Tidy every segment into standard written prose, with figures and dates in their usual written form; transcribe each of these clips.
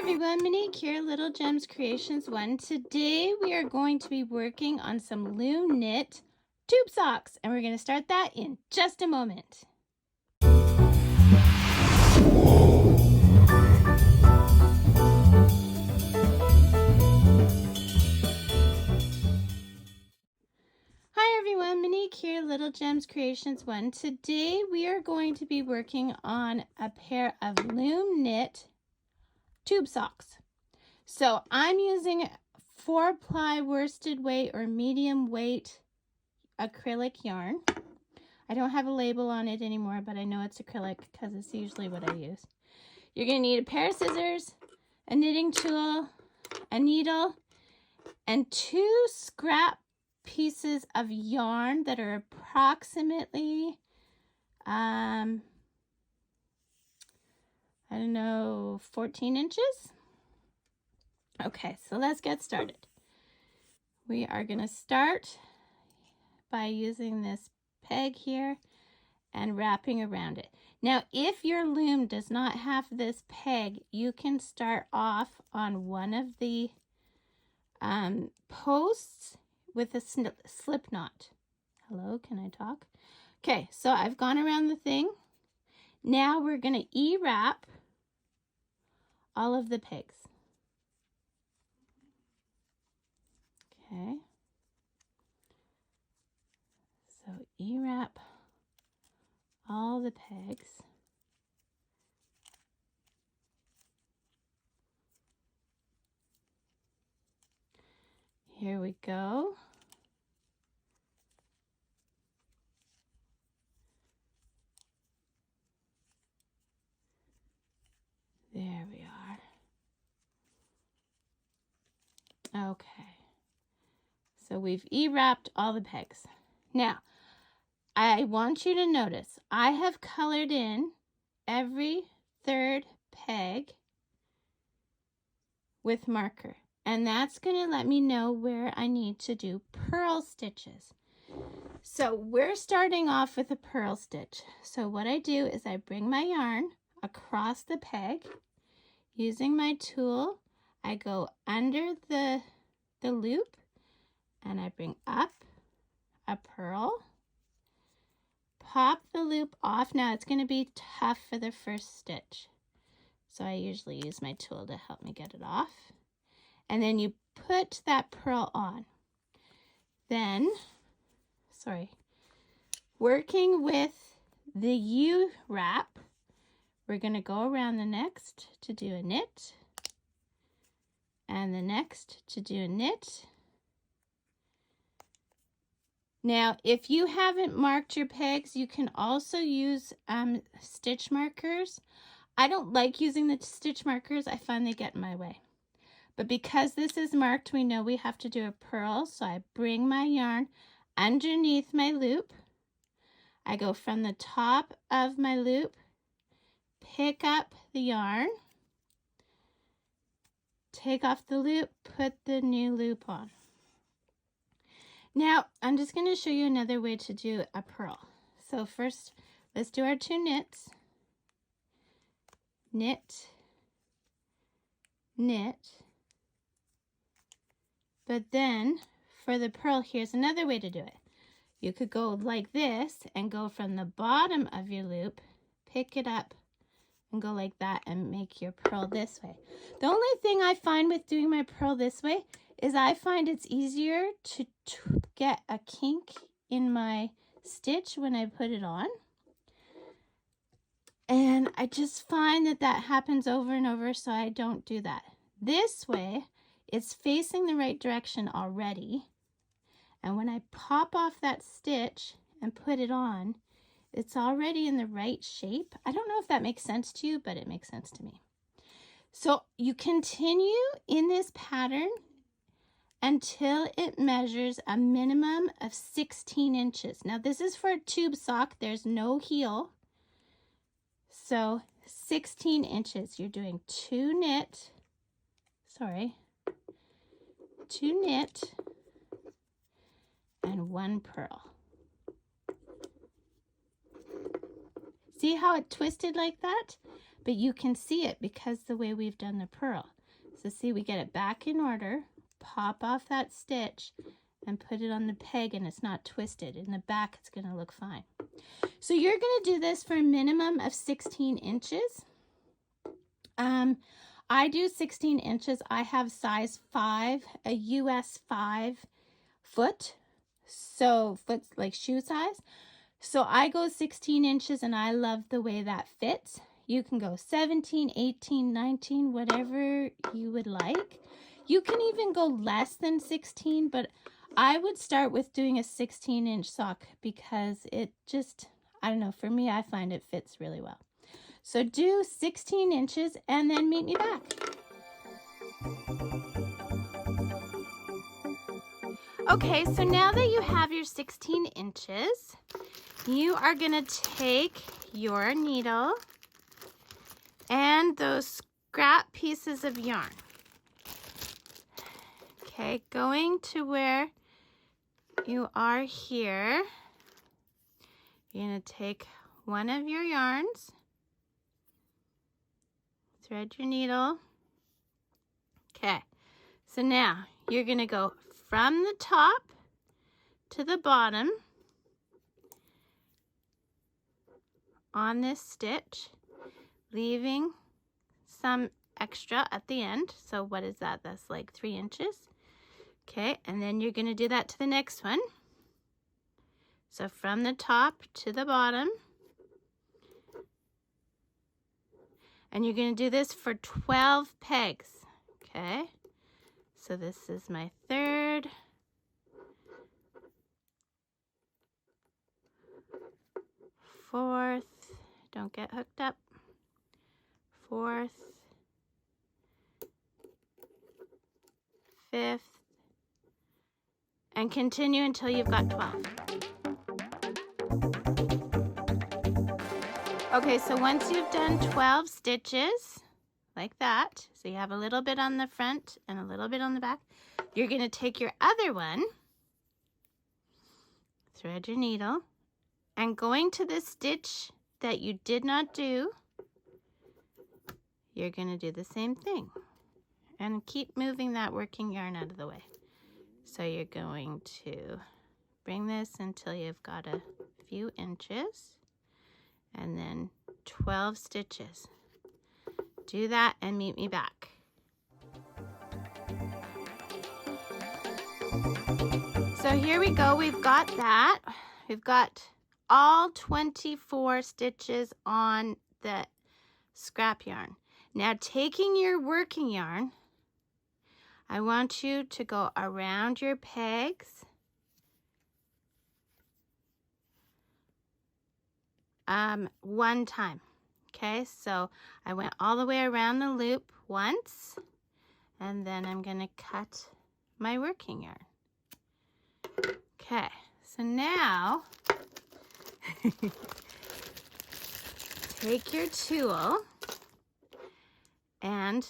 everyone, Monique here, Little Gems Creations 1. Today we are going to be working on some Loom knit tube socks, and we're going to start that in just a moment. Hi everyone, Monique here, Little Gems Creations 1. Today we are going to be working on a pair of Loom knit tube socks. So I'm using 4-ply worsted weight or medium weight acrylic yarn. I don't have a label on it anymore, but I know it's acrylic because it's usually what I use. You're going to need a pair of scissors, a knitting tool, a needle, and 2 scrap pieces of yarn that are approximately, I don't know, 14 inches. Okay, so let's get started. We are going to start by using this peg here and wrapping around it. Now, if your loom does not have this peg, you can start off on one of the posts with a slip knot. Hello, can I talk? Okay, so I've gone around the thing. Now we're going to E-wrap all of the pegs. Okay. So E-wrap all the pegs. Here we go. There we are. Okay. So we've E-wrapped all the pegs. Now, I want you to notice I have colored in every third peg with marker, and that's going to let me know where I need to do purl stitches. So we're starting off with a purl stitch. So what I do is I bring my yarn across the peg. Using my tool, I go under the loop and I bring up a purl. Pop the loop off. Now it's going to be tough for the first stitch, so I usually use my tool to help me get it off. And then you put that purl on. Then, working with the U-wrap, we're going to go around the next to do a knit, and the next to do a knit. Now, if you haven't marked your pegs, you can also use stitch markers. I don't like using the stitch markers. I find they get in my way. But because this is marked, we know we have to do a purl. So I bring my yarn underneath my loop. I go from the top of my loop, pick up the yarn, take off the loop, put the new loop on. Now, I'm just going to show you another way to do a purl. So first, let's do our 2 knits. Knit, knit. But then, for the purl, here's another way to do it. You could go like this and go from the bottom of your loop, pick it up, and go like that and make your purl this way. The only thing I find with doing my purl this way is I find it's easier to get a kink in my stitch when I put it on. And I just find that happens over and over, so I don't do that. This way, it's facing the right direction already. And when I pop off that stitch and put it on, it's already in the right shape. I don't know if that makes sense to you, but it makes sense to me. So you continue in this pattern until it measures a minimum of 16 inches. Now this is for a tube sock. There's no heel. So 16 inches. You're doing 2 knit, 2 knit and 1 purl. See how it twisted like that? But you can see it because the way we've done the purl. So see, we get it back in order, pop off that stitch, and put it on the peg, and it's not twisted. In the back, it's going to look fine. So you're going to do this for a minimum of 16 inches. I do 16 inches. I have size 5, a US 5 foot. So foot's like shoe size. So I go 16 inches, and I love the way that fits. You can go 17, 18, 19, whatever you would like. You can even go less than 16, but I would start with doing a 16-inch sock because it just, I don't know, for me, I find it fits really well. So do 16 inches and then meet me back. Okay, so now that you have your 16 inches, you are going to take your needle and those scrap pieces of yarn. Okay, going to where you are here, you're going to take one of your yarns, thread your needle. Okay, so now you're going to go from the top to the bottom on this stitch, leaving some extra at the end. So what is that? That's like 3 inches. Okay, and then you're going to do that to the next one. So from the top to the bottom. And you're going to do this for 12 pegs. Okay, so this is my third. Fourth, don't get hooked up. Fourth. Fifth. And continue until you've got 12. Okay, so once you've done 12 stitches, like that, so you have a little bit on the front and a little bit on the back, you're going to take your other one, thread your needle, and going to the stitch that you did not do, you're going to do the same thing. And keep moving that working yarn out of the way. So you're going to bring this until you've got a few inches, and then 12 stitches. Do that and meet me back. So here we go, we've got that. We've got all 24 stitches on the scrap yarn. Now taking your working yarn, I want you to go around your pegs. One time. Okay, so I went all the way around the loop once, and then I'm going to cut my working yarn. Okay, so now take your tool, and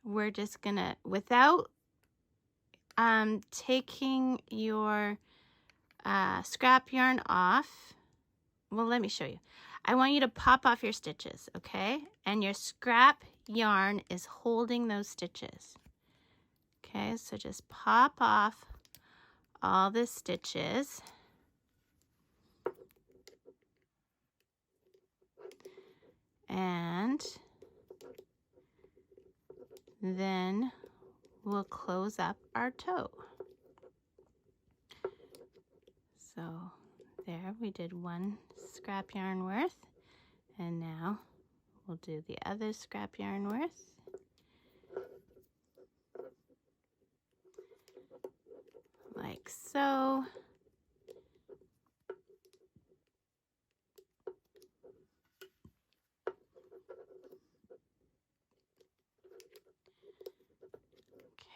we're just gonna, without taking your scrap yarn off, well, let me show you. I want you to pop off your stitches, okay? And your scrap yarn is holding those stitches. Okay, so just pop off all the stitches. And then we'll close up our toe. So there, we did one scrap yarn worth, and now we'll do the other scrap yarn worth. Like so.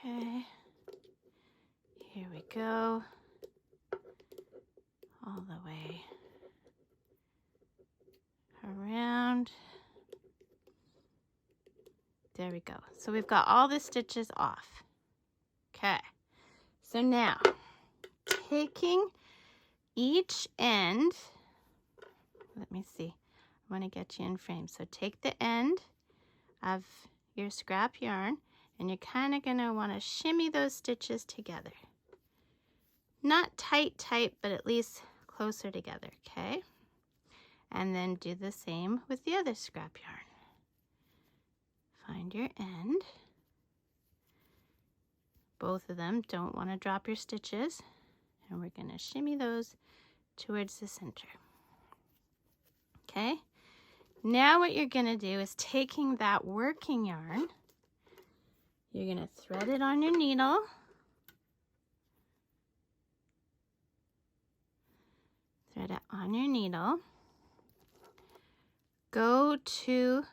Okay, here we go, all the way around. There we go. So we've got all the stitches off. Okay, so now taking each end, let me see, I want to get you in frame. So take the end of your scrap yarn, and you're kind of going to want to shimmy those stitches together. Not tight, but at least closer together, okay? And then do the same with the other scrap yarn. Find your end. Both of them, don't want to drop your stitches. And we're going to shimmy those towards the center. Okay? Now what you're going to do is taking that working yarn, you're going to thread it on your needle. Thread it on your needle. Go to,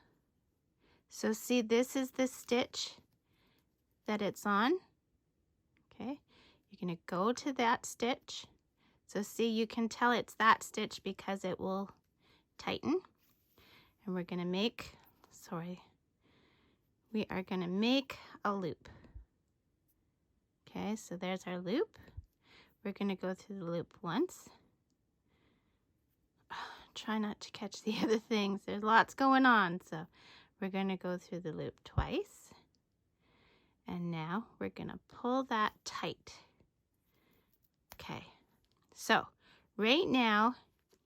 so see, this is the stitch that it's on. Okay, you're going to go to that stitch. So see, you can tell it's that stitch because it will tighten. And we're going to make, we are going to make a loop. Okay, so there's our loop. We're going to go through the loop once. Try not to catch the other things. There's lots going on. So we're going to go through the loop twice. And now we're going to pull that tight. Okay, so right now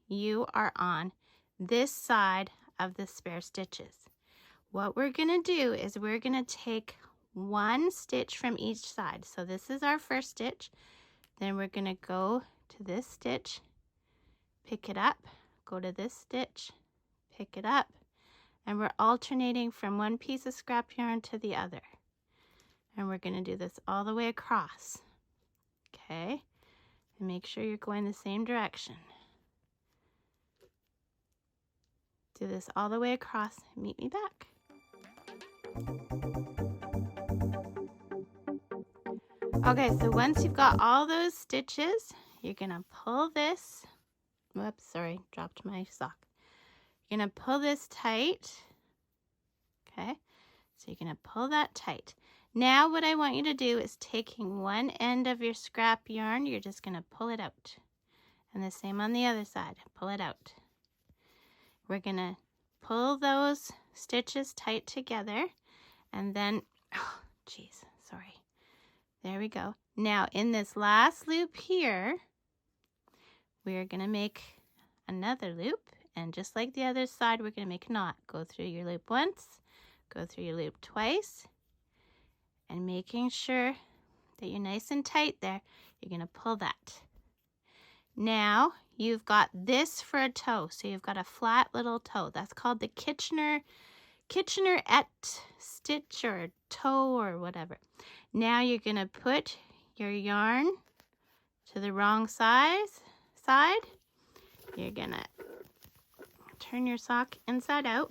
you are on this side of the spare stitches. What we're going to do is we're going to take one stitch from each side. So this is our first stitch. Then we're going to go to this stitch, pick it up, go to this stitch, pick it up, and we're alternating from one piece of scrap yarn to the other. And we're going to do this all the way across. Okay? And make sure you're going the same direction. Do this all the way across. Meet me back. Okay, so once you've got all those stitches, you're going to pull this. Whoops, sorry, dropped my sock. You're going to pull this tight. Okay, so you're going to pull that tight. Now what I want you to do is taking one end of your scrap yarn, you're just going to pull it out. And the same on the other side, pull it out. We're going to pull those stitches tight together, and then, oh, geez, sorry. There we go. Now in this last loop here, we're going to make another loop, and just like the other side, we're going to make a knot. Go through your loop once, go through your loop twice, and making sure that you're nice and tight there, you're going to pull that. Now you've got this for a toe, so you've got a flat little toe. That's called the Kitchener stitch or toe or whatever. Now you're going to put your yarn to the wrong side. You're going to turn your sock inside out.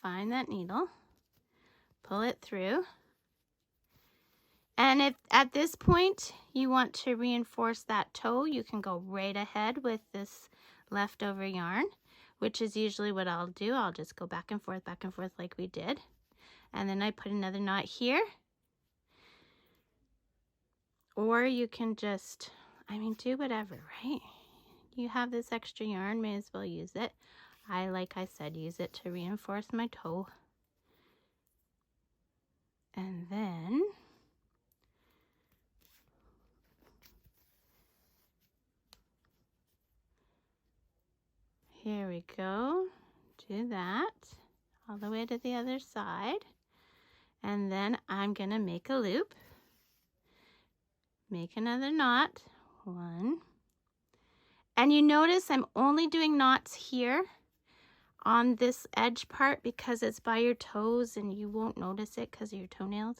Find that needle, pull it through. And if at this point you want to reinforce that toe, you can go right ahead with this leftover yarn, which is usually what I'll do. I'll just go back and forth like we did. And then I put another knot here. Or you can just, do whatever, right? You have this extra yarn, may as well use it. Like I said, use it to reinforce my toe. And then here we go. Do that all the way to the other side. And then I'm going to make a loop. Make another knot. One. And you notice I'm only doing knots here on this edge part because it's by your toes and you won't notice it because of your toenails.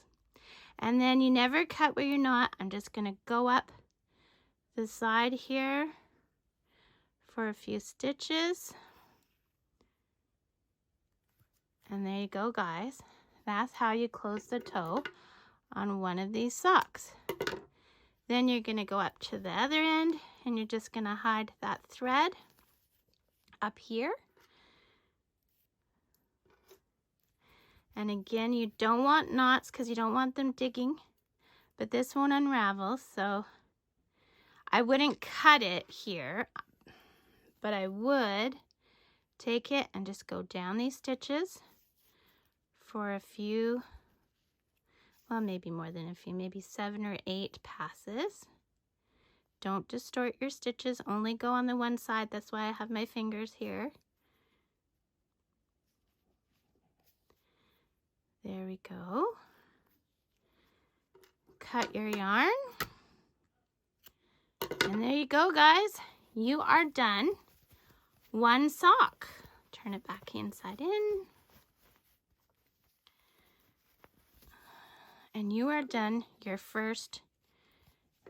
And then you never cut where you're not. I'm just going to go up the side here for a few stitches. And there you go, guys. That's how you close the toe on one of these socks. Then you're going to go up to the other end and you're just going to hide that thread up here. And again, you don't want knots because you don't want them digging, but this won't unravel, so I wouldn't cut it here, but I would take it and just go down these stitches for a few, well, maybe more than a few, maybe 7 or 8 passes. Don't distort your stitches, only go on the one side. That's why I have my fingers here. There we go. Cut your yarn. And there you go, guys. You are done. One sock. Turn it back inside in. And you are done your first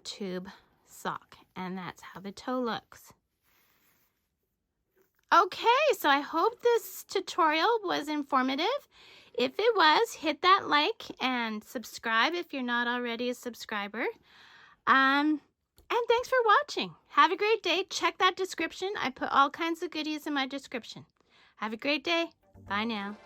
tube sock. And that's how the toe looks. Okay, so I hope this tutorial was informative. If it was, hit that like and subscribe if you're not already a subscriber. And thanks for watching. Have a great day. Check that description. I put all kinds of goodies in my description. Have a great day. Bye now.